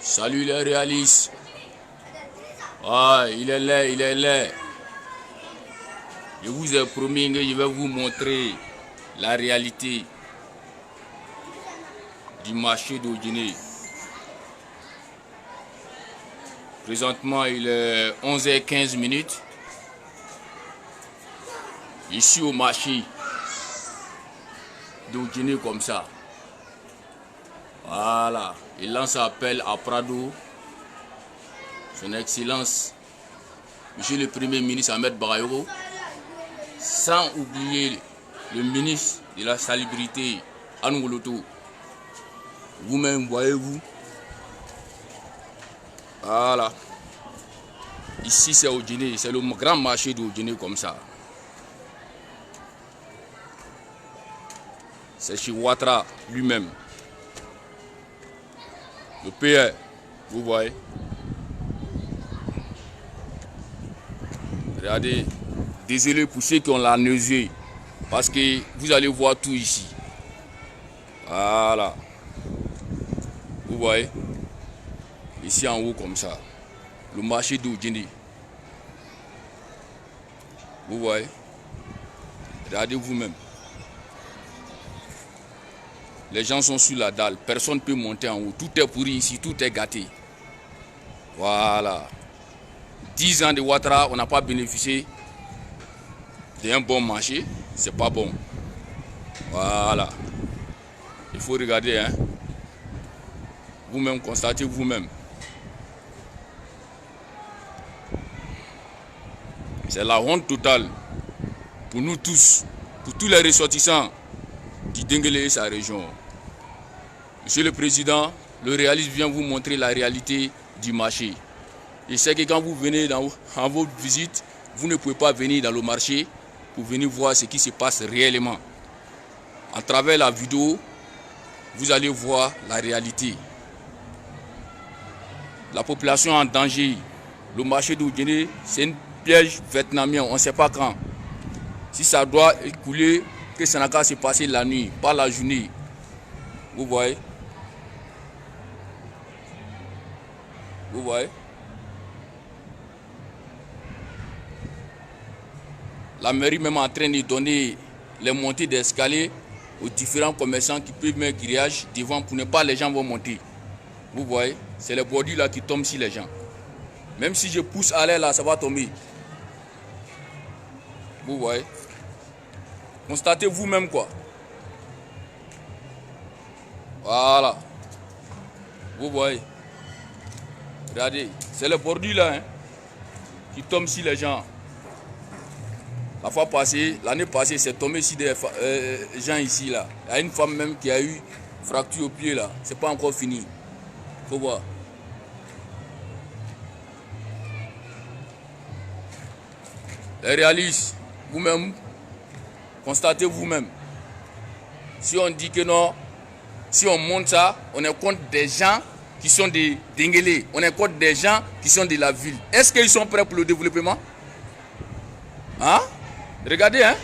Salut les réalistes. Ah, il est laid, il est laid. Je vous ai promis que je vais vous montrer la réalité du marché d'Odjiné. Présentement, il est 11h15. Je suis au marché d'Odjiné comme ça. Voilà. Il lance appel à Prado. Son Excellence, Monsieur le Premier ministre Ahmed Bagayoko, sans oublier le ministre de la Salubrité, Anougoloto. Vous-même, voyez-vous. Voilà. Ici, c'est Odjiné. C'est le grand marché d'Odjiné comme ça. C'est chez Ouattara lui-même. Le PR, vous voyez. Regardez, désolé pour ceux qui ont la nausée, parce que vous allez voir tout ici. Voilà. Vous voyez. Ici en haut comme ça. Le marché d'Odjiné. Vous voyez. Regardez vous-même. Les gens sont sur la dalle. Personne ne peut monter en haut. Tout est pourri ici. Tout est gâté. Voilà. 10 ans de Ouattara, on n'a pas bénéficié d'un bon marché. C'est pas bon. Voilà. Il faut regarder, hein. Vous-même, constatez vous-même. C'est la honte totale pour nous tous, pour tous les ressortissants du Denguélé et sa région. Monsieur le Président, le réaliste vient vous montrer la réalité du marché. Je sais que quand vous venez en votre visite, vous ne pouvez pas venir dans le marché pour venir voir ce qui se passe réellement. À travers la vidéo, vous allez voir la réalité. La population en danger. Le marché d'Odjiné, c'est un piège vietnamien, on ne sait pas quand. Si ça doit écouler, que ça n'a qu'à se passer la nuit, pas la journée. Vous voyez? Vous voyez? La mairie même en train de donner les montées d'escalier aux différents commerçants qui peuvent mettre grillage devant pour ne pas les gens vont monter. Vous voyez, c'est les bordures là qui tombent sur les gens. Même si je pousse à l'air là, ça va tomber. Vous voyez. Constatez vous-même quoi. Voilà. Vous voyez. Regardez, c'est les bordures là hein, qui tombent sur les gens. La fois passée, l'année passée, c'est tombé sur des gens ici là. Il y a une femme même qui a eu fracture au pied là. C'est pas encore fini. Faut voir. Les réalistes, vous-même, constatez vous-même. Si on dit que non, si on monte ça, on est contre des gens qui sont des Denguélé. On est contre des gens qui sont de la ville. Est-ce qu'ils sont prêts pour le développement? Hein? Regardez, hein.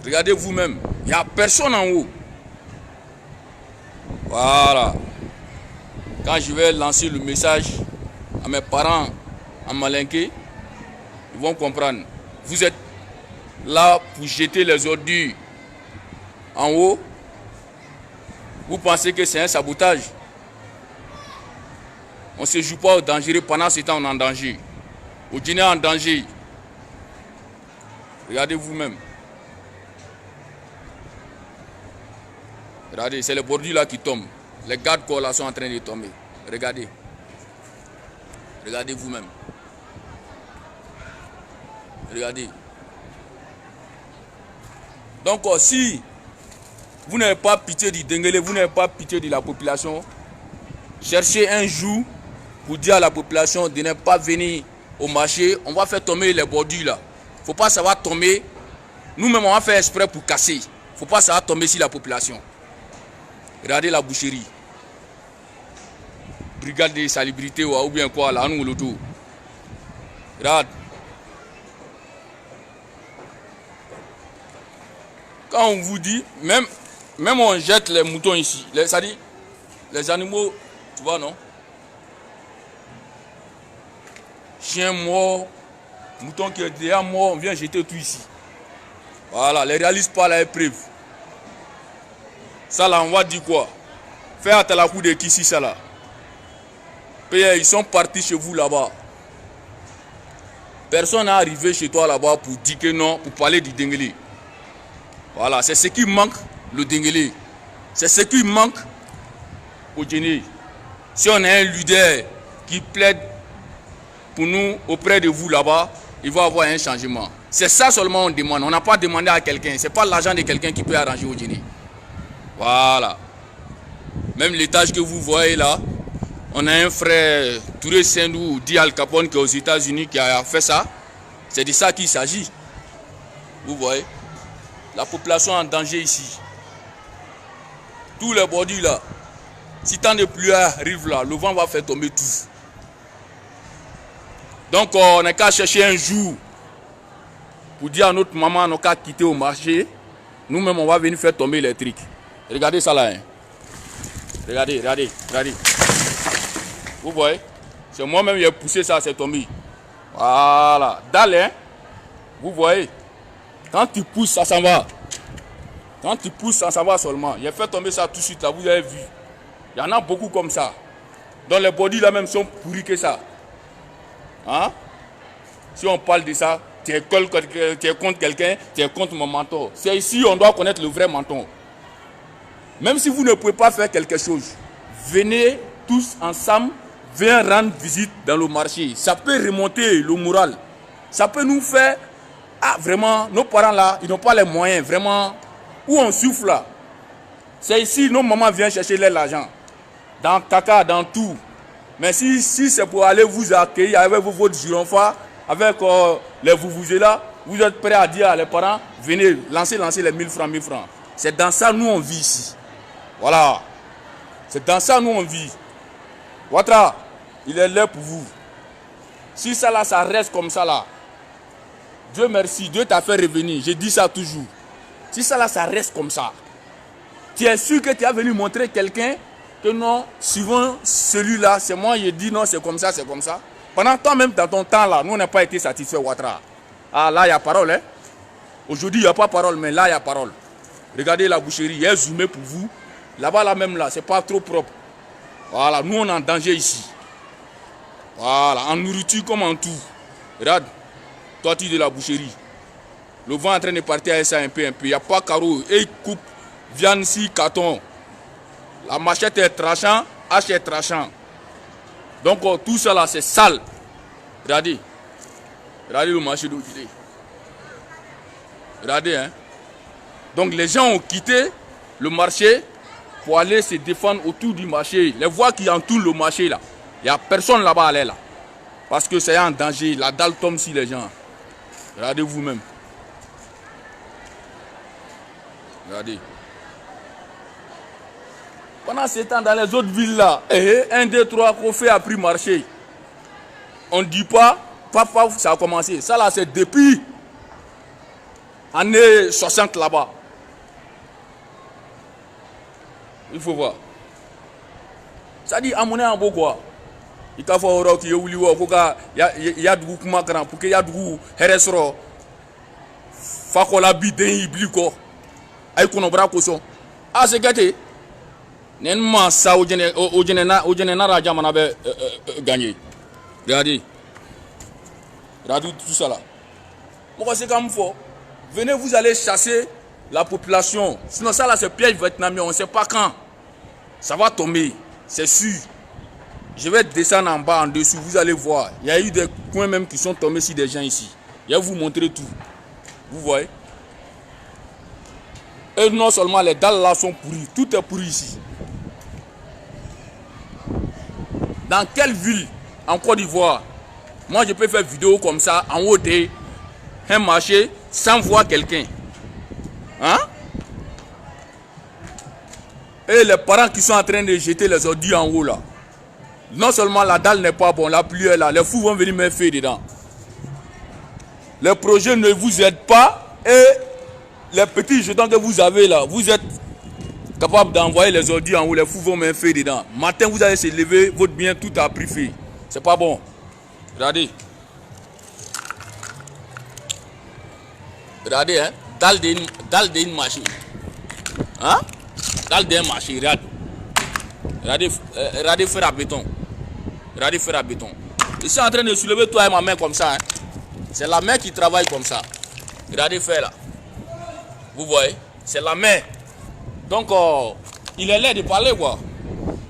Regardez vous-même. Il n'y a personne en haut. Voilà. Quand je vais lancer le message à mes parents en Malinké, ils vont comprendre. Vous êtes là pour jeter les ordures en haut. Vous pensez que c'est un sabotage. On ne se joue pas au danger. Pendant ce temps, on est en danger. Odjiné est en danger. Regardez vous-même. Regardez, c'est les bordures là qui tombent. Les gardes-corps là sont en train de tomber. Regardez. Regardez vous-même. Regardez. Donc, si vous n'avez pas pitié du Denguélé, vous n'avez pas pitié de la population, cherchez un jour pour dire à la population de ne pas venir au marché. On va faire tomber les bordures là. Faut pas savoir tomber. Nous-mêmes, on va faire exprès pour casser. Faut pas savoir tomber sur la population. Regardez la boucherie. Brigade de salubrité ou bien quoi là, nous le tout. Regarde. Quand on vous dit, même on jette les moutons ici. C'est-à-dire, les animaux, tu vois, non? Chien mort, mouton qui est déjà mort, on vient jeter tout ici. Voilà, les réalistes parlent à épreuve. Ça là, on va dire quoi? Faire à la coup de qui ici, ça là? Ils sont partis chez vous là-bas. Personne n'est arrivé chez toi là-bas pour dire que non, pour parler du Dengele. Voilà, c'est ce qui manque, le Dengele. C'est ce qui manque au Djéné. Si on a un leader qui plaide pour nous auprès de vous là-bas, il va y avoir un changement. C'est ça seulement on demande. On n'a pas demandé à quelqu'un. Ce n'est pas l'argent de quelqu'un qui peut arranger au Djéné. Voilà. Même l'étage que vous voyez là, on a un frère, Touré Sendou, dit Al Capone, qui est aux États-Unis, qui a fait ça. C'est de ça qu'il s'agit. Vous voyez, la population est en danger ici. Tous les bordures là, si tant de pluie arrive là, le vent va faire tomber tout. Donc on n'a qu'à chercher un jour pour dire à notre maman, on n'a qu'à quitter au marché. Nous-mêmes, on va venir faire tomber l'électrique. Regardez ça là. Hein. Regardez, regardez, regardez. Vous voyez, c'est moi-même qui ai poussé ça, c'est tombé. Voilà. Dalle, hein. Vous voyez, quand tu pousses, ça s'en va. Quand tu pousses, ça s'en va seulement. J'ai fait tomber ça tout de suite, là, vous avez vu. Il y en a beaucoup comme ça. Dans les bodies là même sont pourris que ça. Hein? Si on parle de ça, tu es contre quelqu'un, tu es contre mon menton. C'est ici on doit connaître le vrai menton. Même si vous ne pouvez pas faire quelque chose, venez tous ensemble, venez rendre visite dans le marché. Ça peut remonter le moral. Ça peut nous faire... Ah, vraiment, nos parents là, ils n'ont pas les moyens, vraiment. Où on souffle là. C'est ici, nos mamans viennent chercher l'argent. Dans caca, dans tout. Mais si c'est pour aller vous accueillir avec votre gironfa, avec les vous là, vous êtes prêts à dire à les parents, venez, lancez les 1000 francs, 1000 francs. C'est dans ça nous on vit ici. Voilà. C'est dans ça nous on vit. Ouattara, il est là pour vous. Si ça là, ça reste comme ça là, Dieu merci, Dieu t'a fait revenir. Je dis ça toujours. Si ça là, ça reste comme ça, tu es sûr que tu as venu montrer quelqu'un que non, suivant celui-là, c'est moi, je dis non, c'est comme ça, c'est comme ça. Pendant toi même dans ton temps là, nous on n'a pas été satisfaits, Ouattara. Ah là, il y a parole, hein. Aujourd'hui, il n'y a pas parole, mais là, il y a parole. Regardez la boucherie, il est zoomé pour vous. Là-bas, là même là, c'est pas trop propre. Voilà, nous on est en danger ici. Voilà, en nourriture comme en tout. Regarde, toiture de la boucherie. Le vent est en train de partir avec ça un peu. Il n'y a pas carreau. Et il coupe viande ici, carton. La machette est tranchant, hache est tranchant. Donc tout ça là, c'est sale. Regardez. Regardez le marché d'eau. Regardez, hein. Donc les gens ont quitté le marché pour aller se défendre autour du marché. Les voies qui entourent le marché là. Il n'y a personne là-bas à aller là. Parce que c'est en danger. La dalle tombe sur les gens. Regardez vous-même. Regardez. Pendant ce temps, dans les autres villes là, 1, 2, 3, Kofé a pris marché. On ne dit pas, papa, ça a commencé. Ça là, c'est depuis année 60 là-bas. Il faut voir. Ça dit, à mon avis, en beau quoi. Il faut voir qu'il y a du coup, pour qu'il y a du coup, Heresro, Fakola Bidin, Ibliko, Aïkonobra Koso. Ah, c'est gâté. Nenma ça au Genena Rajamana gagné. Regardez. Regardez tout ça là. Pourquoi c'est comme faut? Venez, vous allez chasser la population. Sinon ça là c'est piège vietnamien, on ne sait pas quand. Ça va tomber, c'est sûr. Je vais descendre en bas, en dessous, vous allez voir. Il y a eu des coins même qui sont tombés sur des gens ici. Je vais vous montrer tout. Vous voyez? Et non seulement les dalles là sont pourries, tout est pourri ici. Dans quelle ville en Côte d'Ivoire, moi je peux faire vidéo comme ça en haut d'un marché sans voir quelqu'un? Hein? Et les parents qui sont en train de jeter les ordures en haut là. Non seulement la dalle n'est pas bonne, la pluie est là, les fous vont venir me faire dedans. Les projets ne vous aident pas et les petits jetons que vous avez là, vous êtes capable d'envoyer les ordures en haut, les fous vont mettre feu dedans. Matin, vous allez se lever, votre bien, tout a pris feu. C'est pas bon. Regardez. Regardez, hein. Dalle d'une machine. Hein? Dalle d'un machine, regarde. Regardez fer à béton. Regardez fer à béton. Je suis en train de soulever toi et ma main comme ça. Hein. C'est la main qui travaille comme ça. Regardez faire là. Vous voyez? C'est la main. Donc, il est l'air de parler quoi.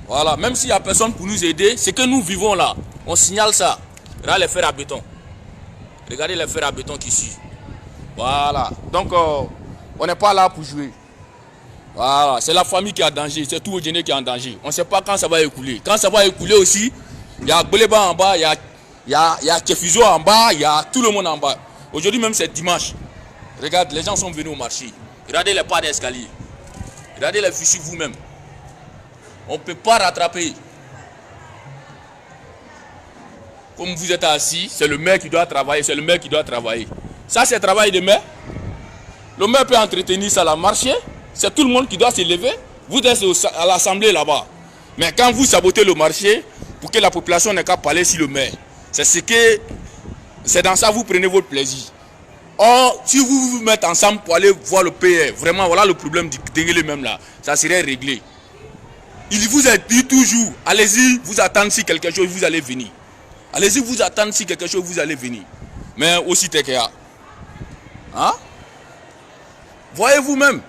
Voilà. Même s'il n'y a personne pour nous aider, c'est que nous vivons là. On signale ça. Regardez les fers à béton. Regardez les fers à béton qui suivent. Voilà. Donc, on n'est pas là pour jouer. Voilà. C'est la famille qui est en danger. C'est tout le Guinée qui est en danger. On ne sait pas quand ça va écouler. Quand ça va écouler aussi, il y a Boleba en bas, il y a Kefizo en bas, il y a tout le monde en bas. Aujourd'hui même c'est dimanche. Regarde, les gens sont venus au marché. Regardez les pas d'escalier. Regardez les fichiers vous-même. On ne peut pas rattraper. Comme vous êtes assis, c'est le maire qui doit travailler, c'est le maire qui doit travailler. Ça c'est le travail de maire. Le maire peut entretenir ça, la marché. C'est tout le monde qui doit se lever. Vous êtes à l'assemblée là-bas. Mais quand vous sabotez le marché, pour que la population n'ait qu'à parler sur le maire, c'est dans ça que vous prenez votre plaisir. Or, si vous vous mettez ensemble pour aller voir le PR, vraiment, voilà le problème du Denguele même là, ça serait réglé. Il vous a dit toujours, allez-y, vous attendre si quelque chose, vous allez venir. Allez-y, vous attendre si quelque chose, vous allez venir. Mais aussi, t'es qu'il y a. Hein? Voyez vous-même.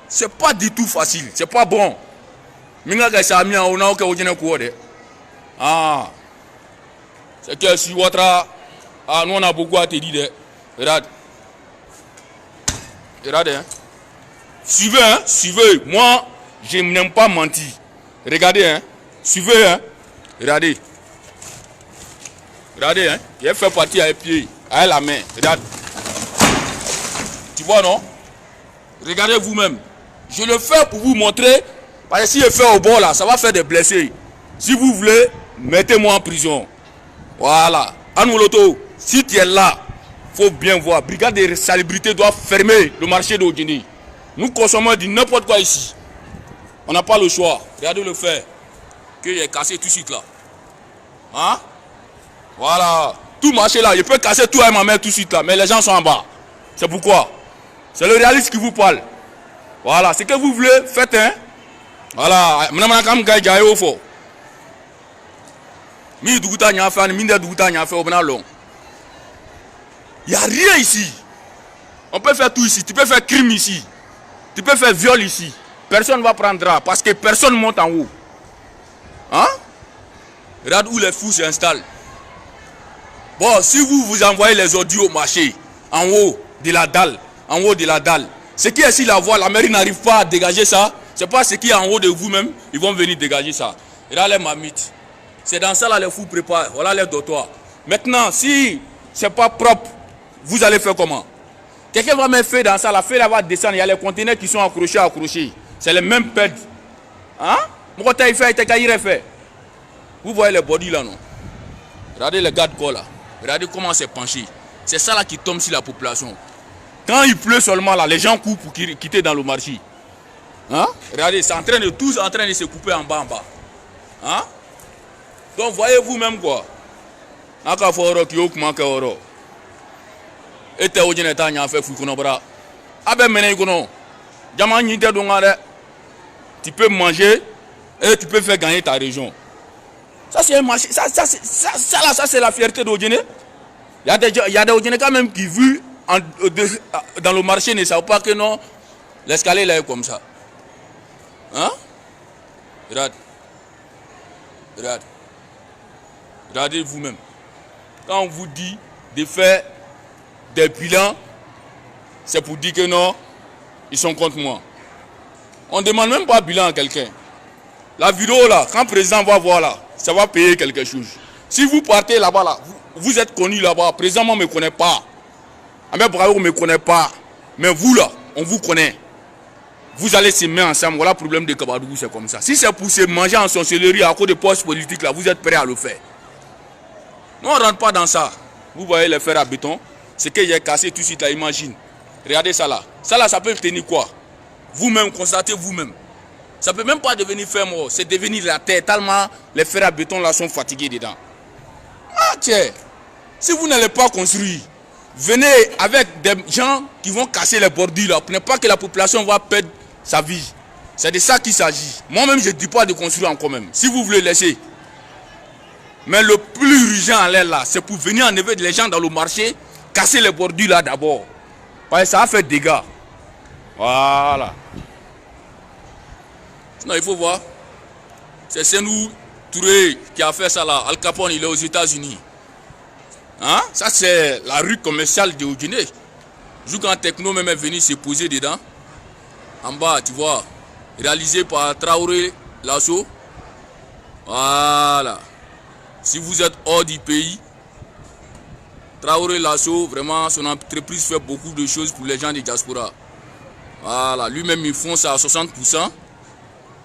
C'est pas du tout facile, c'est pas bon. Ah, c'est que si Ouattara, nous on a beaucoup à te dire. Regarde. Regardez. Hein. Suivez, hein. Suivez. Moi, je n'aime pas mentir. Regardez, hein. Suivez, hein. Regardez. Regardez, hein. Il fait partie avec pied, avec la main. Regarde. Tu vois, non? Regardez vous-même. Je le fais pour vous montrer. Parce que si je fais au bord là, ça va faire des blessés. Si vous voulez, mettez-moi en prison. Voilà. Anouloto, si tu es là, il faut bien voir. Brigade de salubrité doit fermer le marché de Guinée. Nous consommons du n'importe quoi ici. On n'a pas le choix. Regardez le fer. Qu'il est cassé tout de suite là. Hein? Voilà. Tout marché là, je peux casser tout avec ma main tout de suite là. Mais les gens sont en bas. C'est pourquoi? C'est le réaliste qui vous parle. Voilà. Ce que vous voulez, faites un. Voilà. Il n'y a rien ici. On peut faire tout ici. Tu peux faire crime ici. Tu peux faire viol ici. Personne ne va prendre drap parce que personne monte en haut. Hein? Regarde où les fous s'installent. Bon, si vous envoyez les ordures au marché, en haut de la dalle, en haut de la dalle, ce qui est ici la voie, la mairie n'arrive pas à dégager ça. C'est pas ce qui est en haut de vous-même, ils vont venir dégager ça. Et là, les mamites. C'est dans ça là les fous préparent. Voilà les dortoirs. Maintenant, si c'est pas propre, vous allez faire comment? Quelqu'un va mettre feu dans ça, la feu là va descendre. Il y a les conteneurs qui sont accrochés. C'est les mêmes pèdes. Hein? Vous voyez les bodies là, non? Regardez les gardes-corps là. Regardez comment c'est penché. C'est ça là qui tombe sur la population. Quand il pleut seulement là, les gens courent pour quitter dans le marché. Hein? Regardez, c'est tous en train de se couper en bas. Hein? Donc voyez vous-même quoi. Tu peux manger et tu peux faire gagner ta région. Ça c'est un marché. Ça c'est la fierté d'Odjene. Il y a des Odjene quand même qui vivent dans le marché ne savent pas que non, l'escalier là est comme ça. Hein? Regarde. Regardez vous-même. Quand on vous dit de faire des bilans, c'est pour dire que non, ils sont contre moi. On ne demande même pas bilan à quelqu'un. La vidéo là, quand le président va voir là, ça va payer quelque chose. Si vous partez là-bas, là, vous êtes connu là-bas, le président ne me connaît pas. Ahmed Bravo ne me connaît pas. Mais vous là, on vous connaît. Vous allez se mettre ensemble. Voilà le problème de Kabadougou, c'est comme ça. Si c'est pour se manger en sorcellerie à cause de postes politiques là, vous êtes prêts à le faire. Nous, on ne rentre pas dans ça. Vous voyez les fers à béton. C'est qu'il est cassé tout de suite là, imagine. Regardez ça là. Ça là, ça peut tenir quoi? Vous-même, constatez vous-même. Ça ne peut même pas devenir ferme, c'est devenir la terre, tellement les fers à béton là sont fatigués dedans. Ah tiens, si vous n'allez pas construire, venez avec des gens qui vont casser les bordures là, pour ne pas que la population va perdre sa vie. C'est de ça qu'il s'agit. Moi-même, je ne dis pas de construire encore même. Si vous voulez laisser. Mais le plus urgent en l'air là, c'est pour venir enlever les gens dans le marché, casser les bordures là d'abord. Parce que ça a fait des dégâts. Voilà. Sinon, il faut voir. C'est Senou Touré qui a fait ça là. Al Capone, il est aux États-Unis. Hein? Ça, c'est la rue commerciale de Guinée. Jour quand Techno même est venu se poser dedans. En bas, tu vois. Réalisé par Traoré Lasso. Voilà. Si vous êtes hors du pays, Traoré Lasso, vraiment, son entreprise fait beaucoup de choses pour les gens de diaspora. Voilà. Lui-même, il fonce à 60%.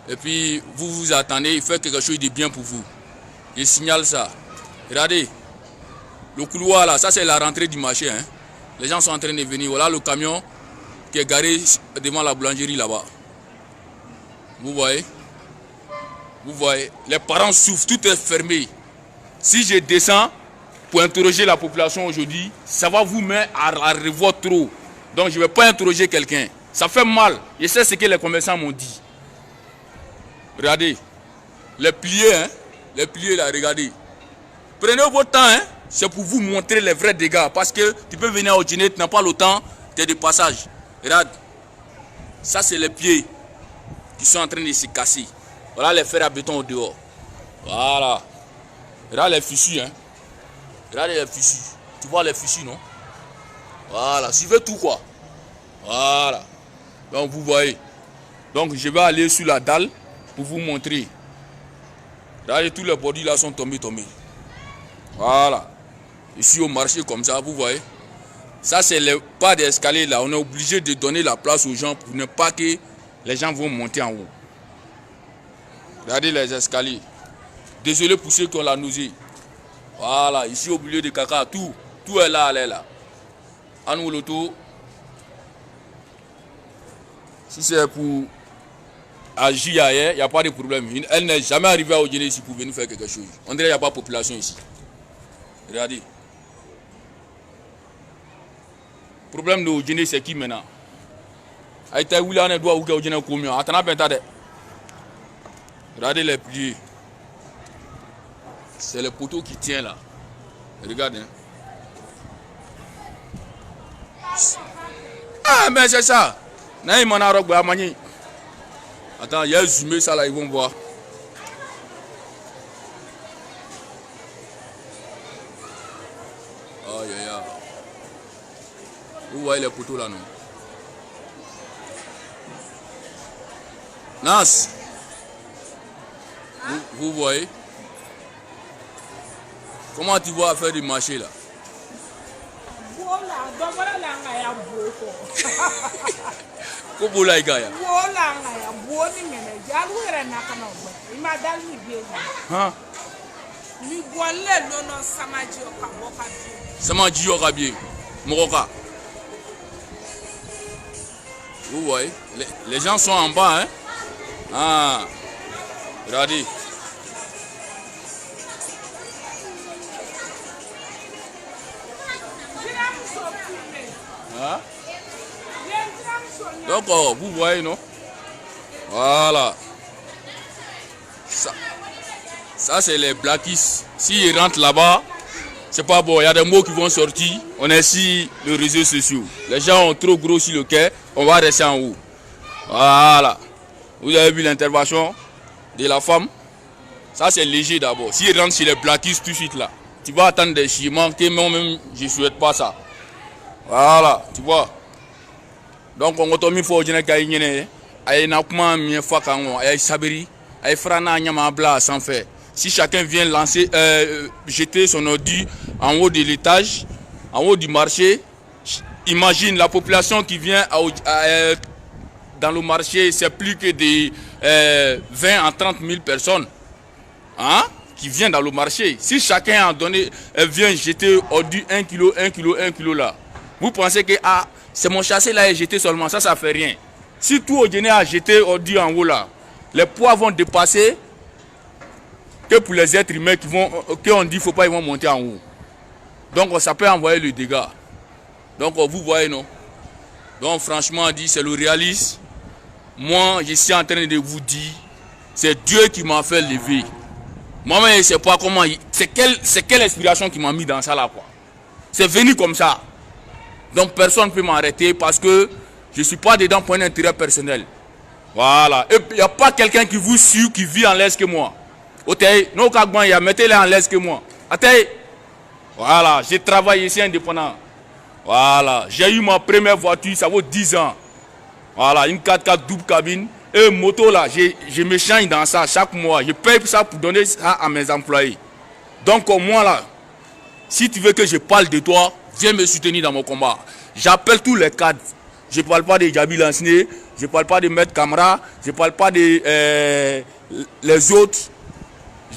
Et puis, vous vous attendez, il fait quelque chose de bien pour vous. Il signale ça. Regardez. Le couloir là, ça c'est la rentrée du marché. Hein. Les gens sont en train de venir. Voilà le camion qui est garé devant la boulangerie là-bas. Vous voyez? Vous voyez? Les parents souffrent, tout est fermé. Si je descends pour interroger la population aujourd'hui, ça va vous mettre à revoir trop. Donc je ne vais pas interroger quelqu'un. Ça fait mal. Je sais ce que les commerçants m'ont dit. Regardez. Les pliés, hein? Les pliés là, regardez. Prenez votre temps, hein? C'est pour vous montrer les vrais dégâts. Parce que tu peux venir au dîner, tu n'as pas le temps, tu es de passage. Regarde. Ça, c'est les pieds qui sont en train de se casser. Voilà les fers à béton au dehors. Voilà. Regarde les fichus, hein. Regarde les fichus. Tu vois les fichus, non? Voilà. Suivez tout, quoi. Voilà. Donc, vous voyez. Donc, je vais aller sur la dalle pour vous montrer. Regardez, tous les bordures là sont tombés. Voilà. Ici au marché comme ça, vous voyez. Ça, c'est le pas d'escalier là. On est obligé de donner la place aux gens pour ne pas que les gens vont monter en haut. Regardez les escaliers. Désolé pour ceux qui ont la nausée. Voilà. Ici au milieu de caca, tout est là, elle est là. À nous l'auto. Si c'est pour agir ailleurs, il n'y a pas de problème. Elle n'est jamais arrivée à Guinée ici pour venir faire quelque chose. On dirait qu'il n'y a pas de population ici. Regardez. Le problème de Guinée, c'est qui maintenant? Regardez les pliés. C'est le poteau qui tient là. Regardez. Ah, mais c'est ça. Attends, il y a zoomé ça là, ils vont voir. Aïe aïe aïe. Vous voyez les poteaux là, non? Nas. Vous voyez? Comment tu vois faire du marché là? Samaji Okabi, Moroka. Vous voyez, les gens sont en bas, hein? Ah, regardez. Hein? Donc, vous voyez, non? Voilà. Ça c'est les blackis. S'ils rentrent là-bas, c'est pas bon. Il y a des mots qui vont sortir. On est sur les réseaux sociaux. Les gens ont trop grossi le cœur. On va rester en haut. Voilà. Vous avez vu l'intervention de la femme. Ça c'est léger d'abord. S'ils rentrent chez les blackis tout de suite là, tu vas attendre des chiments que moi-même je ne souhaite pas ça. Voilà. Tu vois. Donc on a mis fort de gagner. Aïe n'a pas mis fakango. Aïe sabiri. Aïe frana nyama bla sans faire. Si chacun vient lancer, jeter son ordi en haut de l'étage, en haut du marché, imagine la population qui vient dans le marché, c'est plus que de 20 à 30 000 personnes, hein, qui viennent dans le marché. Si chacun a donné, vient jeter ordi 1 kg là, vous pensez que c'est mon chassé là et jeter seulement, ça fait rien. Si tout au dîner a jeté ordi en haut là, les poids vont dépasser que pour les êtres humains qui on dit qu'il ne faut pas, ils vont monter en haut. Donc ça peut envoyer le dégât. Donc vous voyez non. Donc franchement dit c'est le réalisme. Moi je suis en train de vous dire, c'est Dieu qui m'a fait lever. Moi-même je ne sais pas comment, c'est quelle inspiration qui m'a mis dans ça là quoi. C'est venu comme ça. Donc personne ne peut m'arrêter parce que je ne suis pas dedans pour un intérêt personnel. Voilà. Et il n'y a pas quelqu'un qui vous suit, qui vit en l'aise que moi. Mettez-les en l'aise que moi. Voilà. Je travaille ici indépendant. Voilà. J'ai eu ma première voiture, ça vaut 10 ans. Voilà. Une 4x4 double cabine. Et une moto là, je me change dans ça chaque mois. Je paye ça pour donner ça à mes employés. Donc moi là, si tu veux que je parle de toi, viens me soutenir dans mon combat. J'appelle tous les cadres. Je ne parle pas de Djaby Lansné, je ne parle pas de Maître Camara, je ne parle pas de les autres.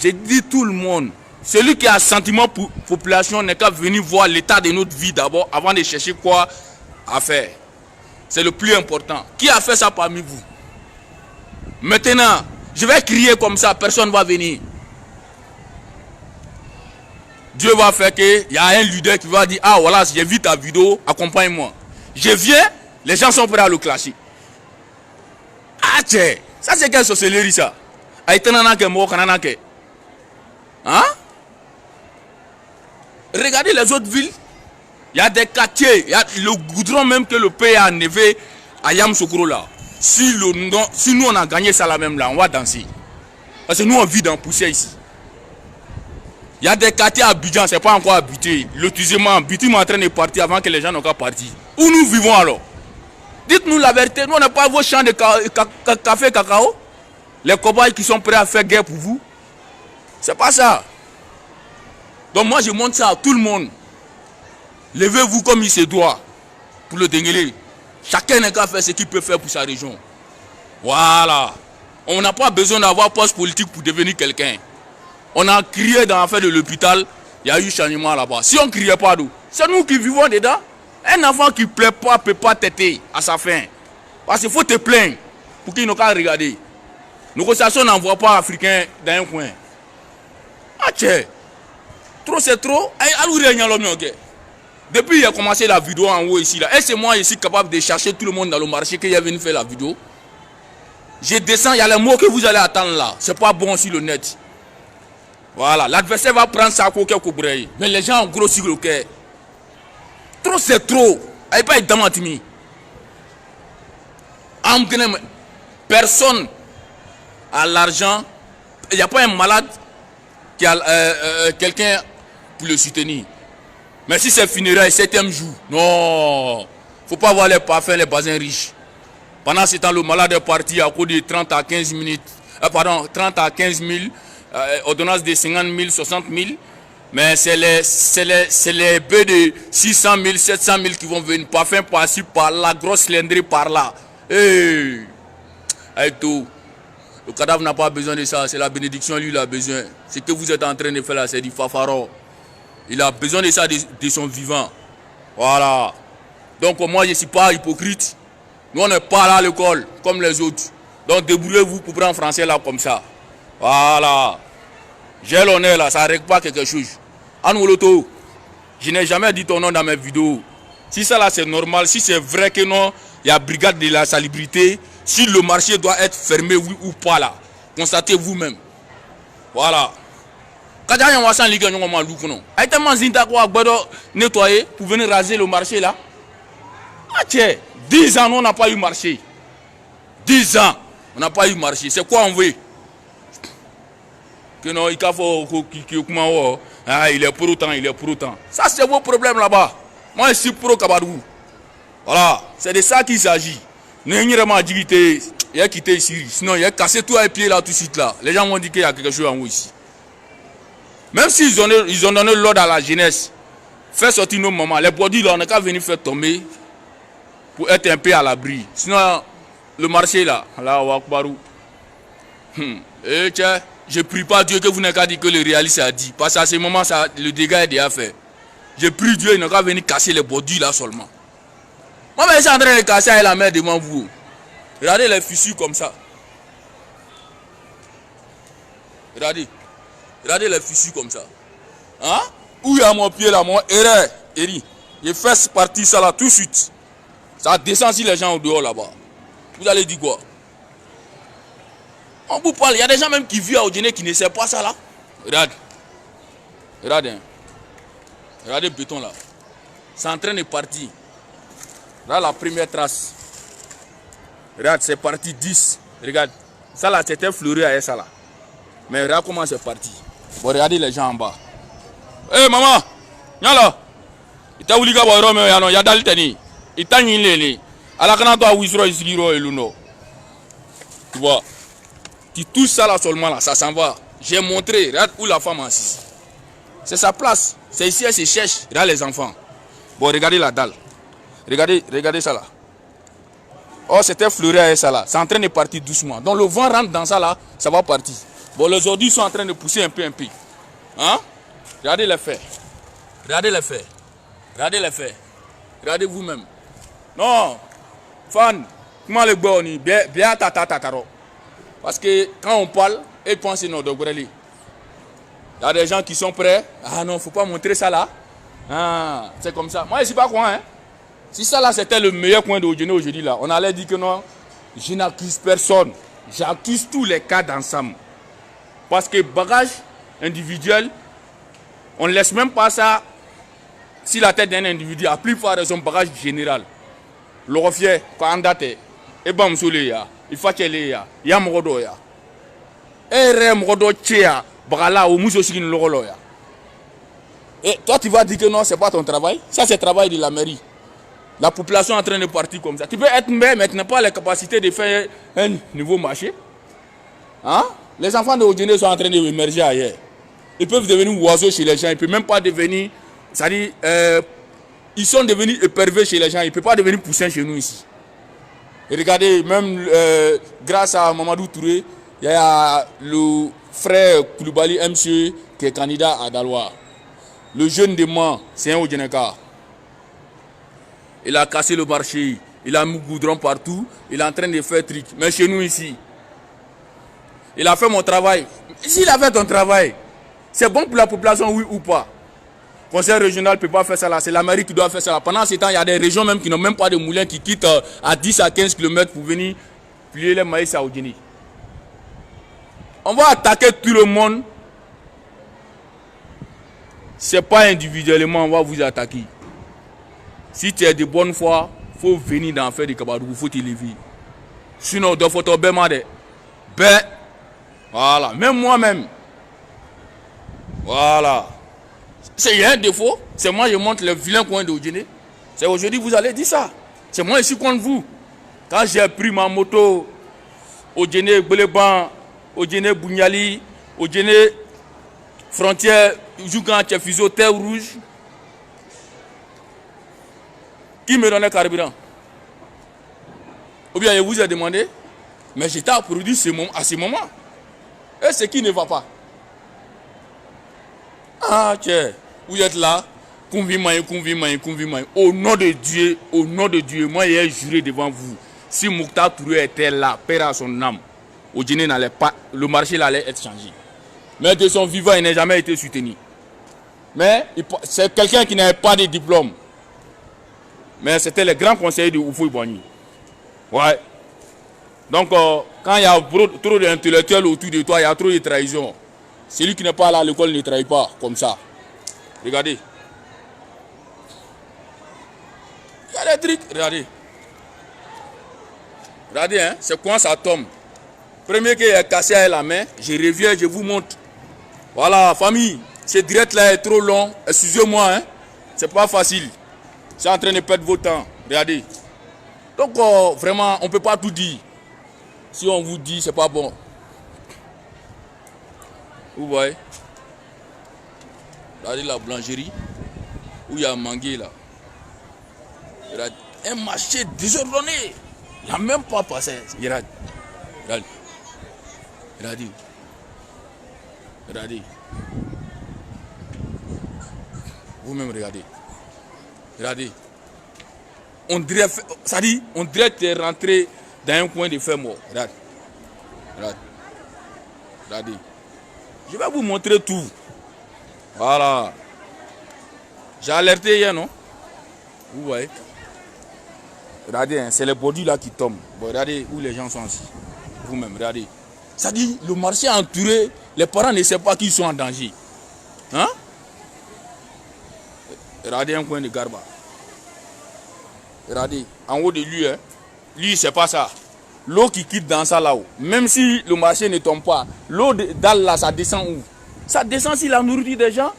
Je dis tout le monde. Celui qui a un sentiment pour la population n'est qu'à venir voir l'état de notre vie d'abord avant de chercher quoi à faire. C'est le plus important. Qui a fait ça parmi vous? Maintenant, je vais crier comme ça, personne ne va venir. Dieu va faire qu'il y a un leader qui va dire, ah voilà, j'ai vu ta vidéo, accompagne-moi. Je viens, les gens sont prêts à le clasher. Ah tiens, ça c'est quelle sorcellerie ça? Hein? Regardez les autres villes. Il y a des quartiers, il y a le goudron même que le pays a enlevé à Yamoussoukro là. Si nous on a gagné ça là même là, on va danser. Parce que nous on vit dans la poussière ici. Il y a des quartiers à Abidjan, c'est pas encore habité. Le tuisement est en train de partir avant que les gens n'ont qu'à partir. Où nous vivons alors? Dites-nous la vérité, nous on n'a pas vos champs de café, cacao. Les cobayes qui sont prêts à faire guerre pour vous. C'est pas ça. Donc moi je montre ça à tout le monde. Levez-vous comme il se doit pour le Denguélé. Chacun n'a qu'à faire ce qu'il peut faire pour sa région. Voilà. On n'a pas besoin d'avoir poste politique pour devenir quelqu'un. On a crié dans l'affaire de l'hôpital, il y a eu changement là-bas. Si on ne criait pas d'où, c'est nous qui vivons dedans. Un enfant qui ne plaît pas ne peut pas têter à sa fin. Parce qu'il faut te plaindre pour qu'il n'ait qu'à regarder. Nos négociations n'envoient pas Africains dans un coin. Ah tiens, trop c'est trop. Depuis il a commencé la vidéo en haut ici là, et c'est moi ici capable de chercher tout le monde dans le marché qui est venu faire la vidéo. Je descends, il y a les mots que vous allez attendre là. C'est pas bon sur le net. Voilà, l'adversaire va prendre sa coquille au coubray. Mais les gens ont grossi le cœur. Trop c'est trop. Il pas être damantimi. Personne a l'argent. Il n'y a pas un malade qui a quelqu'un pour le soutenir. Mais si c'est funérailles, 7e jour, non. Faut pas avoir les parfums, les basins riches. Pendant ce temps, le malade est parti à cause de 30 à 15 minutes. 30 à 15 000. Ordonnance de 50 000, 60 000. Mais c'est les bœufs de 600 000, 700 000 qui vont venir. Parfum par-ci, par-là, grosse cylindrée par-là. Hey. Tout. Le cadavre n'a pas besoin de ça. C'est la bénédiction, lui, il a besoin. Ce que vous êtes en train de faire là, c'est du fafaro. Il a besoin de ça de son vivant. Voilà. Donc moi, je ne suis pas hypocrite. Nous, on n'est pas là à l'école, comme les autres. Donc débrouillez-vous pour prendre français là, comme ça. Voilà. J'ai l'honneur là, ça ne règle pas quelque chose. Anouloto, je n'ai jamais dit ton nom dans mes vidéos. Si ça là c'est normal, si c'est vrai que non, il y a brigade de la salubrité, si le marché doit être fermé, oui ou pas là, constatez vous-même. Voilà. Quand il y a un wassan ligue, on m'a loué. A été manzinta quoi, nettoyer pour venir raser le marché là. Ah tiens, 10 ans, on n'a pas eu marché. 10 ans, on n'a pas eu marché. C'est quoi on veut? Que non, il faut ah, il est pour autant, il est pour autant. Ça, c'est vos problèmes là-bas. Moi, je suis pro Kabadou. Voilà, c'est de ça qu'il s'agit. Il a quitté ici. Sinon, il a cassé tout à pied là, tout de suite là. Les gens vont dire qu'il y a quelque chose en haut ici. Même s'ils ont donné l'ordre à la jeunesse, faire sortir nos mamans, les produits là, on n'a qu'à venir faire tomber pour être un peu à l'abri. Sinon, le marché là, là, Wakbarou. Et tiens. Je prie pas Dieu que vous n'avez qu'à dire que le réaliste a dit. Parce qu'à ce moment, ça, le dégât est déjà fait. Je prie Dieu, il n'a qu'à venir casser les bordures là seulement. Moi, je suis en train de casser la main devant vous. Regardez les fissures comme ça. Regardez. Regardez les fissures comme ça. Hein? Où il y a mon pied là, mon erreur, Eri. Je fais partie ça là tout de suite. Ça descend si les gens au dehors là-bas. Vous allez dire quoi? On vous parle, il y a des gens même qui vivent à Odjené qui ne savent pas ça là. Regarde. Regarde. Hein. Regardez le béton là. C'est en train de partir. Là la première trace. Regarde, c'est parti 10. Regarde. Ça là, c'était fleuri à ça là. Mais regarde comment c'est parti. Bon, regardez les gens en bas. Hé maman, y'a là. Il t'a voulu qu'à voir, mais il y a dans le tennis. Il t'a mis les. À la canne, toi, oui, et l'uno. Tu vois. Tu touches ça là seulement là, ça s'en va. J'ai montré, regarde où la femme est assise. C'est sa place. C'est ici, elle se cherche. Regarde les enfants. Bon, regardez la dalle. Regardez ça là. Oh, c'était fleuri à ça là. C'est en train de partir doucement. Donc le vent rentre dans ça là, ça va partir. Bon, les ordures sont en train de pousser un peu. Hein? Regardez les faits. Regardez les faits. Regardez les faits. Regardez vous-même. Non. Fan, comment le bon bien tataro. Parce que quand on parle, ils pensent non de Goreli. Il y a des gens qui sont prêts. Ah non, faut pas montrer ça là. Ah, c'est comme ça. Moi, je ne sais pas quoi. Hein. Si ça là, c'était le meilleur coin d'Odjené aujourd'hui là, on allait dire que non, je n'accuse personne. J'accuse tous les cas d'ensemble. Parce que bagage individuel, on ne laisse même pas ça si la tête d'un individu a plus fort de son bagage général. Le reflet, quand on date, et bam soleil, il faut qu'il y ait, il y a mon ya. Et rem rodo tchea, bagala ou moussosiki ne le ya. Et toi tu vas dire que non, c'est pas ton travail. Ça c'est le travail de la mairie. La population est en train de partir comme ça. Tu peux être maire, mais tu n'as pas la capacité de faire un nouveau marché. Hein? Les enfants de Odjené sont en train d'émerger ailleurs. Ils peuvent devenir oiseaux chez les gens. Ils ne peuvent même pas devenir... C'est-à-dire, ils sont devenus épervers chez les gens. Ils ne peuvent pas devenir poussins chez nous ici. Et regardez, même grâce à Mamadou Touré, il y a le frère Koulibaly MC qui est candidat à Daloa. Le jeune de Mans, c'est un Odjenéka. Il a cassé le marché, il a mis goudron partout, il est en train de faire truc. Mais chez nous ici, il a fait mon travail. S'il a fait ton travail, c'est bon pour la population, oui ou pas? Le conseil régional ne peut pas faire ça là, c'est la mairie qui doit faire ça là. Pendant ce temps, il y a des régions même qui n'ont même pas de moulins qui quittent à 10 à 15 km pour venir plier les maïs à Odjené. On va attaquer tout le monde. Ce n'est pas individuellement, on va vous attaquer. Si tu es de bonne foi, il faut venir dans faire du Kabadou, il faut te lever. Sinon, il faut te demander. Ben, voilà, même moi-même. Voilà. C'est un défaut. C'est moi, je montre le vilain coin d'Odjené. C'est aujourd'hui vous allez dire ça. C'est moi ici contre vous. Quand j'ai pris ma moto, Odjené Beleban, Odjené Bougnali, Odjené frontière, Jougan Tchefizo, Terre Rouge. Qui me donnait carburant? Ou bien je vous ai demandé, mais j'étais à produire à ce moment. Et ce qui ne va pas. Ah tiens, vous êtes là, au nom de Dieu, moi j'ai juré devant vous, si Mouktar Touré était là, père à son âme, Odjené n'allait pas, le marché allait être changé. Mais de son vivant, il n'a jamais été soutenu. Mais c'est quelqu'un qui n'avait pas de diplôme. Mais c'était le grand conseiller de Oufouy Boigny. Ouais. Donc, quand il y a trop d'intellectuels autour de toi, il y a trop de trahison. Celui qui n'est pas là à l'école ne trahit pas comme ça. Regardez. Il y a des trucs. Regardez. Regardez, hein, c'est quand ça tombe. Premier qui est cassé à la main, je reviens, je vous montre. Voilà, famille. Ce direct là est trop long. Excusez-moi, hein. C'est pas facile. C'est en train de perdre votre temps. Regardez. Donc, vraiment, on ne peut pas tout dire. Si on vous dit, c'est pas bon. Vous voyez? Regardez la boulangerie. Où il y a mangué là. Regardez. Un marché désordonné. Il n'a même pas passé. Regardez. Regardez. Regardez. Regardez. Vous-même regardez. Regardez. On dirait, ça dit, on dirait que tu es rentré dans un coin de fer mort. Regarde. Regarde. Regardez. Je vais vous montrer tout. Voilà. J'ai alerté hier, non? Vous voyez? Regardez, hein, c'est les bordures là qui tombent. Bon, regardez où les gens sont assis. Vous-même, regardez. Ça dit, le marché est entouré. Les parents ne savent pas qu'ils sont en danger. Hein? Regardez un coin de Garba. Regardez, en haut de lui, hein. Lui, c'est pas ça. L'eau qui quitte dans ça là-haut. Même si le marché ne tombe pas, l'eau dalle là, ça descend où? Ça descend sur la nourriture des gens.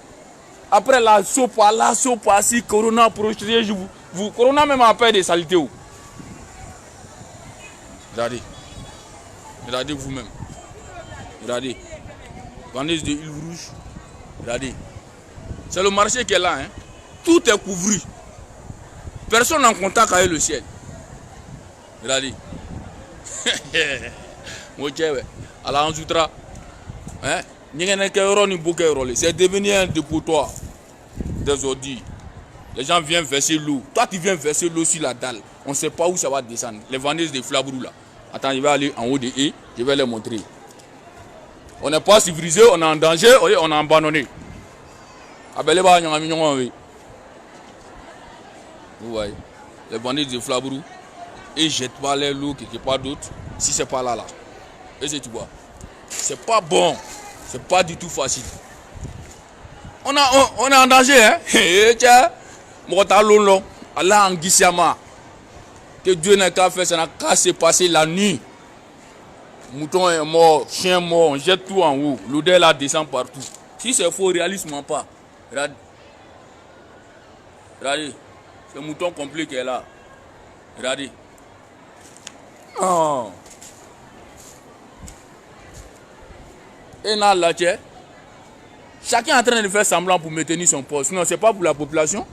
Après la sopa là, sopa si, corona, protégez vous. Corona même a peur de saleté où? Regardez. Regardez vous-même. Regardez. Vendeuse de huile rouge. Regardez. C'est le marché qui est là. Hein. Tout est couvert. Personne en contact avec le ciel. Regardez. Alors en soutra. Hein? C'est devenu un dépotoir des ordures. Les gens viennent verser l'eau. Toi, tu viens verser l'eau sur la dalle. On ne sait pas où ça va descendre. Les vendeuses de flabrou là. Attends, je vais aller en haut des haies. Je vais les montrer. On n'est pas civilisé, on est en danger, on est abandonné. Vous voyez, les vendeuses de flabrou, ils ne jettent pas l'eau quelque part d'autre. Si c'est pas là. Et tu vois, c'est pas bon. C'est pas du tout facile. On est en danger, hein? Tiens, Allah en Guissama. Que Dieu n'a qu'à faire, ça n'a qu'à se passer la nuit. Mouton est mort, chien mort, on jette tout en haut. L'odeur là descend partout. Si c'est faux, réalisme pas. Regardez. Regardez. C'est le mouton complet qui est là. Regardez. Oh. Et là, là, tiens. Chacun est en train de faire semblant pour maintenir son poste. Non, c'est pas pour la population.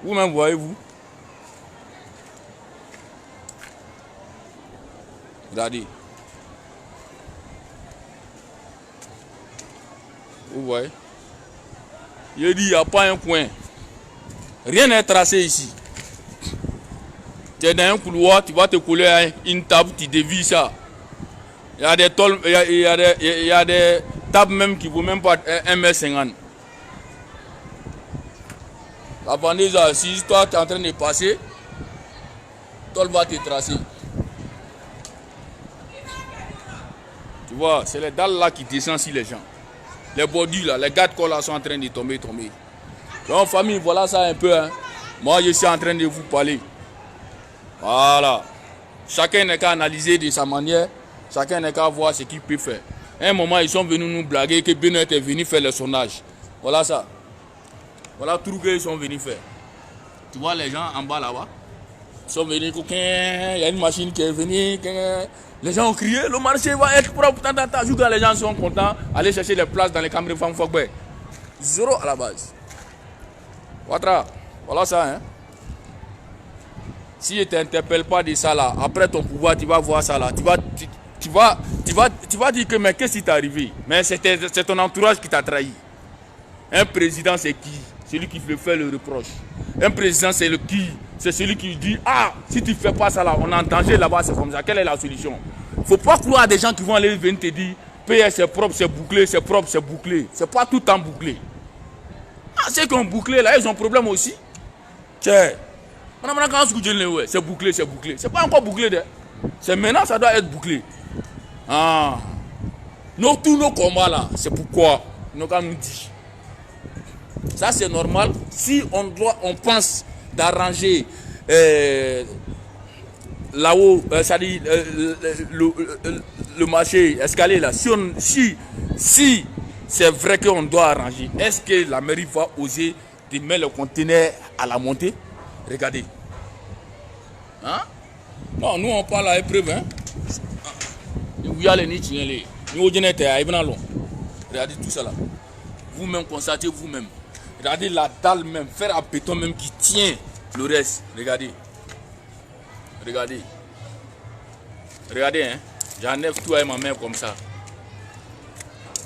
Vous-même, voyez-vous. Regardez. Vous voyez. Il dit, il n'y a pas un coin. Rien n'est tracé ici. Tu es dans un couloir, tu vas te coller à une table, tu dévies ça. Il y a des tôles, il y a des tables même qui ne vaut même pas 1,50 m. La vendeuse, si toi tu es en train de passer, tôle va te tracer. Tu vois, c'est les dalles là qui descendent sur les gens. Les bordures là, les gars de corps là sont en train de tomber. Donc famille, voilà ça un peu. Hein. Moi je suis en train de vous parler. Voilà. Chacun n'est qu'à analyser de sa manière. Chacun n'est qu'à voir ce qu'il peut faire. À un moment, ils sont venus nous blaguer que Benoît est venu faire le sondage. Voilà ça. Voilà tout ce qu'ils sont venus faire. Tu vois les gens en bas là-bas. Ils sont venus, il y a une machine qui est venue. Les gens ont crié, le marché va être propre. Jusqu'à les gens sont contents. Aller chercher les places dans les caméras de femmes. Zéro à la base. Voilà ça. Hein. Si je ne t'interpelle pas de ça là, après ton pouvoir, tu vas voir ça là. Tu vas dire que mais qu'est-ce qui t'est arrivé? Mais c'est ton entourage qui t'a trahi. Un président c'est qui? Celui qui fait le reproche. Un président c'est c'est celui qui dit ah si tu ne fais pas ça là, on est en danger là-bas, c'est comme ça. Quelle est la solution? Il ne faut pas croire à des gens qui vont aller venir te dire PS c'est propre, c'est bouclé, c'est propre, c'est bouclé. C'est pas tout le temps bouclé. Ah, ceux qui ont bouclé là, ils ont un problème aussi. Tiens. C'est bouclé, c'est bouclé. C'est pas encore bouclé. C'est maintenant, ça doit être bouclé. Ah. Tous nos combats là, c'est pourquoi nous dit. Ça c'est normal. Si on pense d'arranger là-haut, c'est-à-dire le marché escalier là, si c'est vrai qu'on doit arranger, est-ce que la mairie va oser de mettre le conteneur à la montée? Regardez. Hein? Non, nous on parle à l'épreuve. Hein? Regardez tout ça là. Vous-même constatez vous-même. Regardez la dalle même, fer à béton même qui tient le reste. Regardez. Regardez. Regardez, hein. J'enlève tout avec ma main comme ça.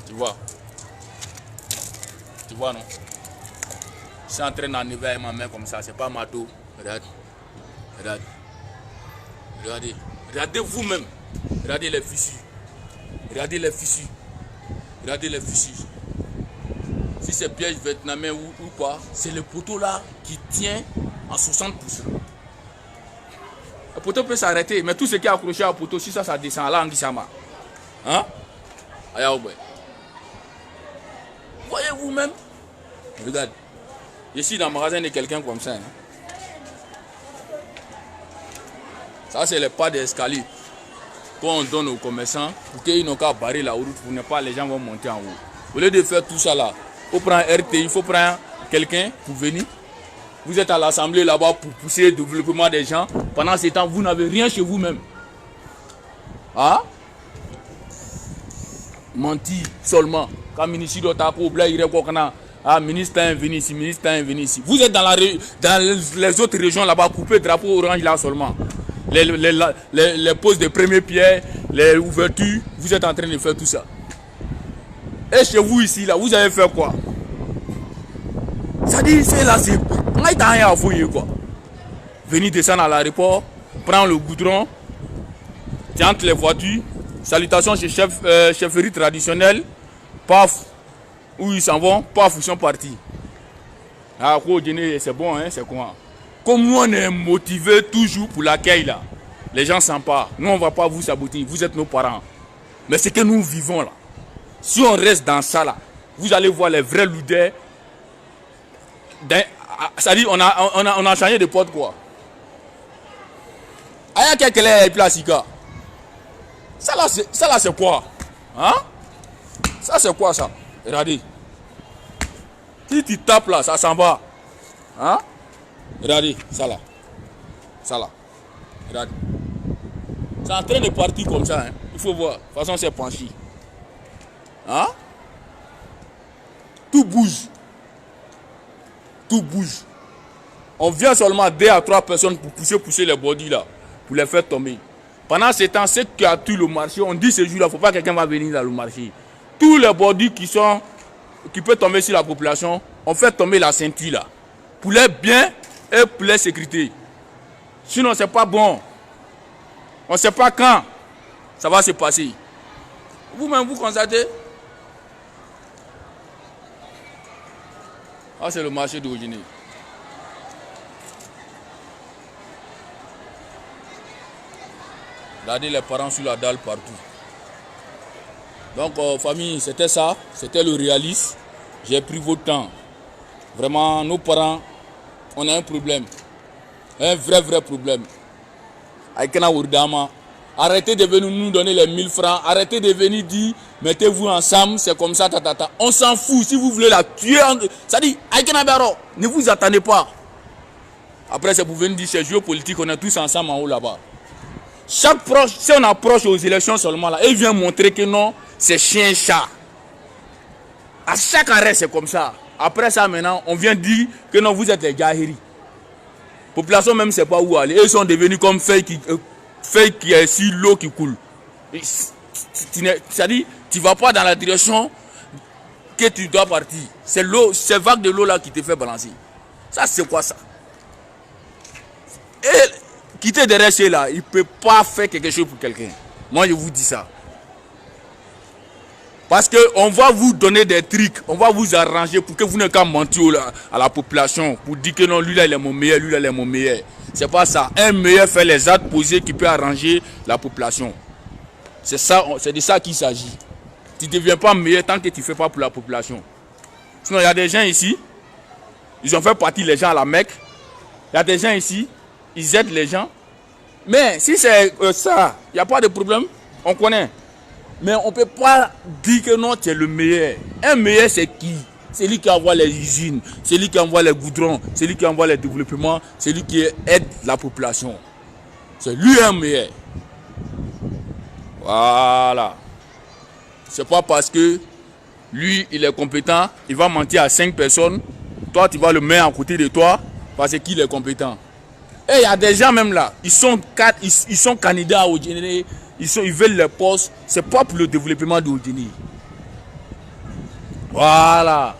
Tu vois? Tu vois, non? Je suis en train d'enlever avec ma main comme ça. C'est pas mato. Regarde. Regarde. Regardez. Regardez vous-même. Regardez les fissures. Regardez les fissures. Regardez les fissures. Si c'est piège vietnamien ou pas, c'est le poteau là qui tient en 60%. Le poteau peut s'arrêter, mais tout ce qui est accroché au poteau, si ça descend là, on dit ça. Hein? Voyez vous-même. Regarde. Je suis dans le magasin de quelqu'un comme ça. Hein? Ça, c'est les pas d'escalier qu'on donne aux commerçants pour qu'ils n'ont qu'à barrer la route pour ne pas les gens vont monter en haut. Au lieu de faire tout ça là, il faut prendre RT, il faut prendre quelqu'un pour venir. Vous êtes à l'assemblée là-bas pour pousser le développement des gens. Pendant ce temps, vous n'avez rien chez vous-même. Ah? Menti seulement. Quand le ministre doit taper au blé, il reconnaît. Ah, ministre est venu ici, ministre est venu ici. Vous êtes dans les autres régions là-bas, coupez drapeau orange là seulement. Les poses de première pierre, les ouvertures, vous êtes en train de faire tout ça. Et chez vous ici, là, vous avez fait quoi? Ça dit, c'est là, c'est... On a été à fouiller quoi. Venir descendre à l'aéroport, prendre le goudron, tu entres les voitures, salutations chez chefferie traditionnelle, paf, où ils s'en vont, paf, ils sont partis. Ah, c'est bon, hein, c'est quoi? Comme nous, on est motivés toujours pour l'accueil là. Les gens s'emparent. Nous, on ne va pas vous saboter. Vous êtes nos parents. Mais c'est que nous vivons là. Si on reste dans ça là, vous allez voir les vrais louders. C'est-à-dire, on a changé de porte quoi. Aya quelqu'un est plastique. Ça là, c'est quoi? Hein? Ça, c'est quoi ça? Regardez. Si tu tapes là, ça s'en va. Hein? Regardez, ça là. Ça là. Regardez. C'est en train de partir comme ça. Hein. Il faut voir. De toute façon, c'est penché. Hein? Tout bouge. Tout bouge. On vient seulement 2 à 3 personnes pour pousser les bodies là. Pour les faire tomber. Pendant ce temps, ceux qui a tué le marché, on dit ce jour-là, il ne faut pas que quelqu'un va venir dans le marché. Tous les bodies qui peuvent tomber sur la population, on fait tomber la ceinture là. Pour les biens et pour les sécurité. Sinon, c'est pas bon. On ne sait pas quand ça va se passer. Vous-même, vous constatez. Ah, c'est le marché d'origine. Regardez les parents sur la dalle partout. Donc, famille, c'était ça. C'était le réalisme. J'ai pris votre temps. Vraiment, nos parents, on a un problème. Un vrai problème. Arrêtez de venir nous donner les 1000 francs. Arrêtez de venir dire, mettez-vous ensemble, c'est comme ça, On s'en fout. Si vous voulez la tuer, ça dit, ne vous attendez pas. Après, c'est pour venir dire, c'est géopolitique, on est tous ensemble en haut là-bas. Si on approche aux élections seulement là, il vient montrer que non, c'est chien-chat. À chaque arrêt, c'est comme ça. Après ça, maintenant, on vient dire que non, vous êtes les Jahiri. Population même ne sait pas où aller. Ils sont devenus comme feuilles qui est sur l'eau qui coule. C'est-à-dire, tu ne vas pas dans la direction que tu dois partir. C'est l'eau, ces vagues de l'eau là qui te fait balancer. Ça, c'est quoi ça? Et quitter derrière chez là, il ne peut pas faire quelque chose pour quelqu'un. Moi, je vous dis ça. Parce qu'on va vous donner des trucs, on va vous arranger pour que vous n'ayez qu'à mentir à la population. Pour dire que non, lui là il est mon meilleur, lui là il est mon meilleur. C'est pas ça. Un meilleur fait les actes posés qui peut arranger la population. C'est ça, c'est de ça qu'il s'agit. Tu ne deviens pas meilleur tant que tu ne fais pas pour la population. Sinon, il y a des gens ici, ils ont fait partie les gens à la Mecque. Il y a des gens ici, ils aident les gens. Mais si c'est ça, il n'y a pas de problème, on connaît. Mais on ne peut pas dire que non, tu es le meilleur. Un meilleur, c'est qui? C'est lui qui envoie les usines, c'est lui qui envoie les goudrons, c'est lui qui envoie les développements, c'est lui qui aide la population. C'est lui un meilleur. Voilà. C'est pas parce que lui, il est compétent, il va mentir à 5 personnes. Toi, tu vas le mettre à côté de toi parce qu'il est compétent. Et il y a des gens même là, ils sont candidats au général. Ils veulent les postes, c'est pas pour le développement de Oudini. Voilà.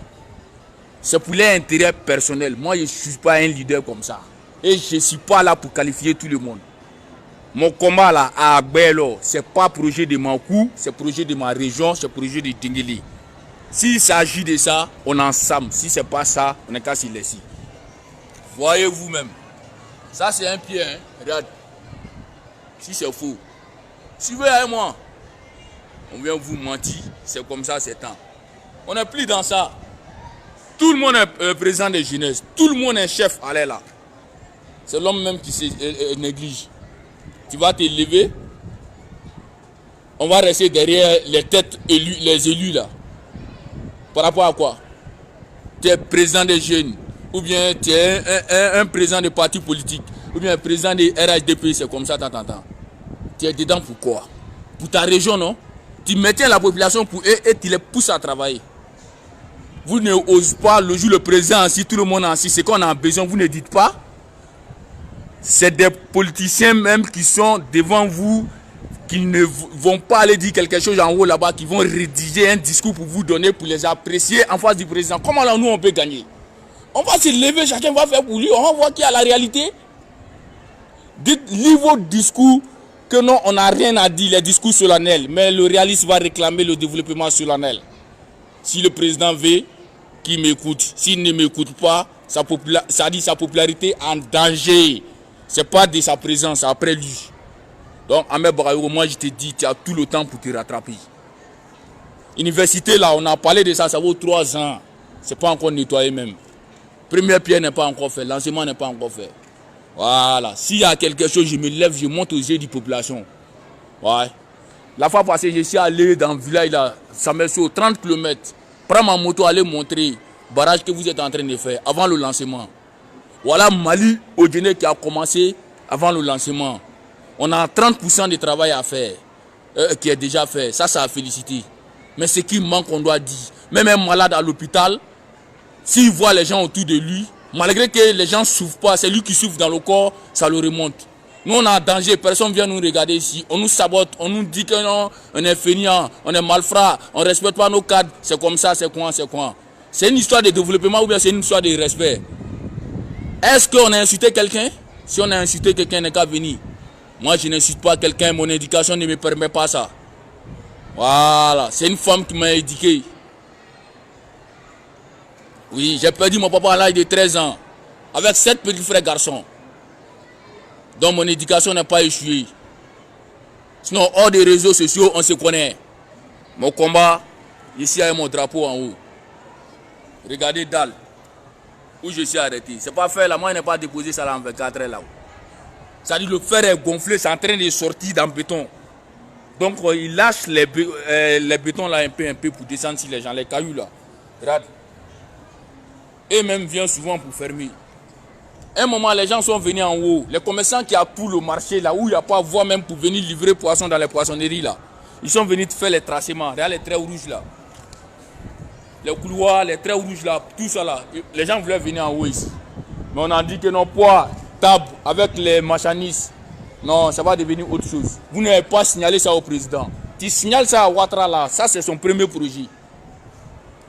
C'est pour leur intérêt personnel. Moi, je ne suis pas un leader comme ça. Et je ne suis pas là pour qualifier tout le monde. Mon combat là à Agbelo, c'est pas projet de Mankou, c'est projet de ma région, c'est projet de Tingeli. S'il s'agit de ça, on est ensemble. Si c'est pas ça, on est qu'à s'y laisser. Voyez vous-même. Ça c'est un pied, hein. Regarde. Si c'est faux, suivez avec moi. On vient vous mentir, c'est comme ça, c'est temps. On n'est plus dans ça. Tout le monde est président de jeunesse. Tout le monde est chef. Allez là. C'est l'homme même qui se néglige. Tu vas te lever. On va rester derrière les têtes élues, les élus là. Par rapport à quoi? Tu es président des jeunes. Ou bien tu es un président de parti politique. Ou bien un président de RHDP. C'est comme ça, t'entends. Tu es dedans pour quoi? Pour ta région, non? Tu maintiens la population pour eux et tu les pousses à travailler. Vous ne osez pas, le jour le président ainsi, tout le monde ainsi, c'est qu'on a besoin, vous ne dites pas. C'est des politiciens même qui sont devant vous, qui ne vont pas aller dire quelque chose en haut là-bas, qui vont rédiger un discours pour vous donner, pour les apprécier en face du président. Comment là, nous, on peut gagner? On va se lever, chacun va faire pour lui, on va voir qui a la réalité. Dites-lui vos discours, que non, on n'a rien à dire, les discours solennels, mais le réaliste va réclamer le développement solennel. Si le président veut qu'il m'écoute, s'il ne m'écoute pas, ça dit sa popularité en danger. Ce n'est pas de sa présence après lui. Donc, Ahmed Barayo, moi je te dis, tu as tout le temps pour te rattraper. Université là, on a parlé de ça, ça vaut 3 ans. Ce n'est pas encore nettoyé même. Première pierre n'est pas encore fait, l'enseignement n'est pas encore fait. Voilà. S'il y a quelque chose, je me lève, je monte aux yeux de la population. Ouais. La fois passée, je suis allé dans le village là, ça me sur 30 km. Prends ma moto, aller montrer le barrage que vous êtes en train de faire avant le lancement. Voilà Mali au Guinée qui a commencé avant le lancement. On a 30% de travail à faire, qui est déjà fait. Ça a félicité. Mais ce qui manque, on doit dire. Même un malade à l'hôpital, s'il voit les gens autour de lui, malgré que les gens ne souffrent pas, c'est lui qui souffre dans le corps, ça le remonte. Nous, on est en danger, personne ne vient nous regarder ici. On nous sabote, on nous dit que non, on est feignant, on est malfrat, on ne respecte pas nos cadres. C'est comme ça, c'est quoi, c'est quoi? C'est une histoire de développement ou bien c'est une histoire de respect? Est-ce qu'on a insulté quelqu'un? Si on a insulté quelqu'un, il n'est qu'à venir. Moi, je n'insulte pas quelqu'un, mon éducation ne me permet pas ça. Voilà, c'est une femme qui m'a éduqué. Oui, j'ai perdu mon papa à l'âge de 13 ans, avec 7 petits frères garçons. Donc mon éducation n'a pas échoué. Sinon, hors des réseaux sociaux, on se connaît. Mon combat, ici avec mon drapeau en haut. Regardez dalle, où je suis arrêté. C'est pas fait là, moi je n'ai pas déposé ça là en 24 heures là-haut. Ça dit le fer est gonflé, c'est en train de sortir dans le béton. Donc il lâche les bétons là un peu pour descendre sur les gens, les cailloux là. Regarde. Et même viennent souvent pour fermer. Un moment, les gens sont venus en haut. Les commerçants qui ont tout le marché là, où il n'y a pas voie même pour venir livrer poissons dans les poissonneries là. Ils sont venus faire les tracements. Regarde les traits rouges là. Les couloirs, les traits rouges là, tout ça là. Les gens voulaient venir en haut ici. Mais on a dit que non, poids, table, avec les marchandises. Non, ça va devenir autre chose. Vous n'avez pas signalé ça au président. Tu signales ça à Ouattara là. Ça, c'est son premier projet.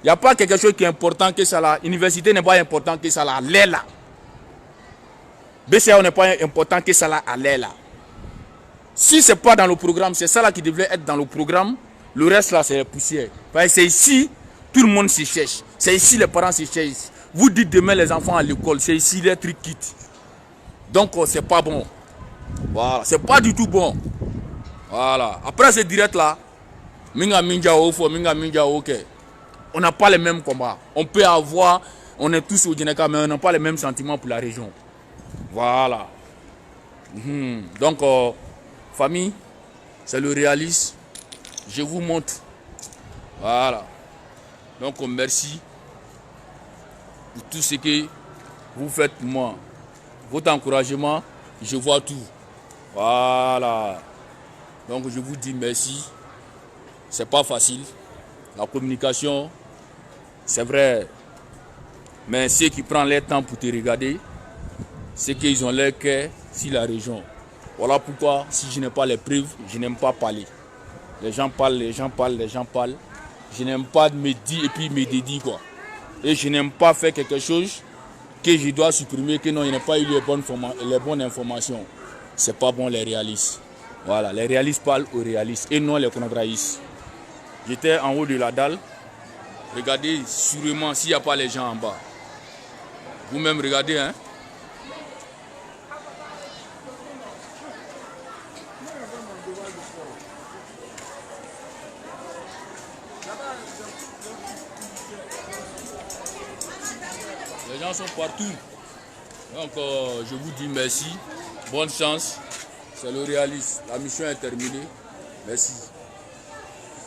Il n'y a pas quelque chose qui est important que ça là. L'université n'est pas important que ça là. L'air là. BCAO n'est pas important que ça là. L'air là. Si ce n'est pas dans le programme, c'est ça là qui devrait être dans le programme. Le reste là, c'est la poussière. C'est ici, tout le monde se cherche. C'est ici, les parents se cherchent. Vous dites demain les enfants à l'école. C'est ici, les trucs quittent. Donc, c'est pas bon. Voilà. C'est pas du tout bon. Voilà. Après ce direct là, Minga Minja Ofo, Minga Minja Ok. On n'a pas les mêmes combats. On peut avoir, on est tous au Djeneka, mais on n'a pas les mêmes sentiments pour la région. Voilà. Donc, famille, c'est le réalisme. Je vous montre. Voilà. Donc, merci pour tout ce que vous faites pour moi. Votre encouragement, je vois tout. Voilà. Donc, je vous dis merci. C'est pas facile. La communication, c'est vrai. Mais ceux qui prennent leur temps pour te regarder, c'est qu'ils ont leur cœur sur la région. Voilà pourquoi, si je n'ai pas les preuves, je n'aime pas parler. Les gens parlent, les gens parlent, les gens parlent. Je n'aime pas me dire et puis me dédier quoi. Et je n'aime pas faire quelque chose que je dois supprimer, que non, il n'y a pas eu les bonnes informations. c'est pas bon les réalistes. Voilà, les réalistes parlent aux réalistes et non les contraistes. J'étais en haut de la dalle. Regardez sûrement s'il n'y a pas les gens en bas. Vous-même regardez, hein. Les gens sont partout. Donc je vous dis merci. Bonne chance. C'est le réaliste. La mission est terminée. Merci.